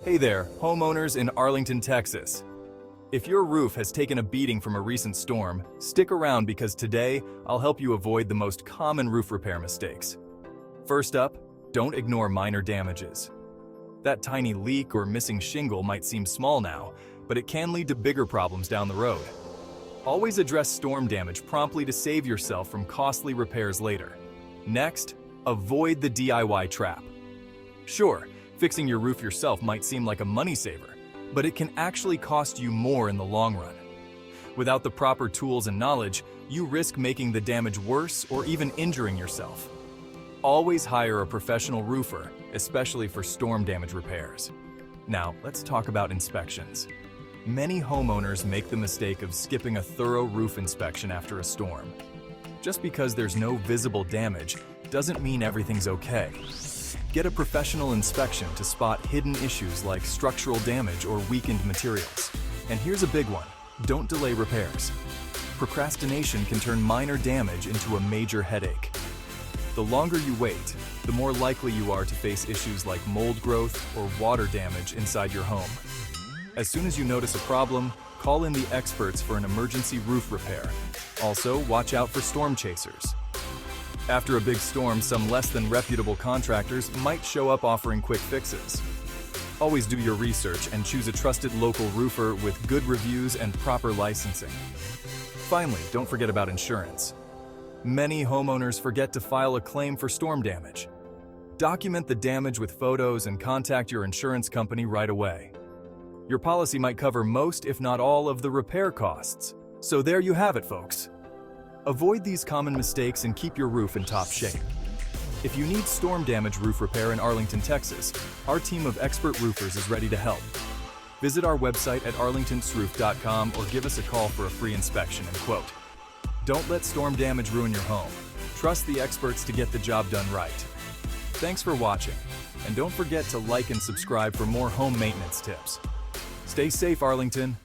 Hey there, homeowners in Arlington, Texas. If your roof has taken a beating from a recent storm, stick around because today I'll help you avoid the most common roof repair mistakes. First up, don't ignore minor damages. That tiny leak or missing shingle might seem small now, but it can lead to bigger problems down the road. Always address storm damage promptly to save yourself from costly repairs later. Next, avoid the DIY trap. Sure, fixing your roof yourself might seem like a money saver, but it can actually cost you more in the long run. Without the proper tools and knowledge, you risk making the damage worse or even injuring yourself. Always hire a professional roofer, especially for storm damage repairs. Now, let's talk about inspections. Many homeowners make the mistake of skipping a thorough roof inspection after a storm. Just because there's no visible damage doesn't mean everything's okay. Get a professional inspection to spot hidden issues like structural damage or weakened materials. And here's a big one: don't delay repairs. Procrastination can turn minor damage into a major headache. The longer you wait, the more likely you are to face issues like mold growth or water damage inside your home. As soon as you notice a problem, call in the experts for an emergency roof repair. Also, watch out for storm chasers. After a big storm, some less than reputable contractors might show up offering quick fixes. Always do your research and choose a trusted local roofer with good reviews and proper licensing. Finally, don't forget about insurance. Many homeowners forget to file a claim for storm damage. Document the damage with photos and contact your insurance company right away. Your policy might cover most, if not all, of the repair costs. So there you have it, folks. Avoid these common mistakes and keep your roof in top shape. If you need storm damage roof repair in Arlington, Texas, our team of expert roofers is ready to help. Visit our website at arlingtonsroof.com or give us a call for a free inspection and quote. Don't let storm damage ruin your home. Trust the experts to get the job done right. Thanks for watching, and don't forget to like and subscribe for more home maintenance tips. Stay safe, Arlington.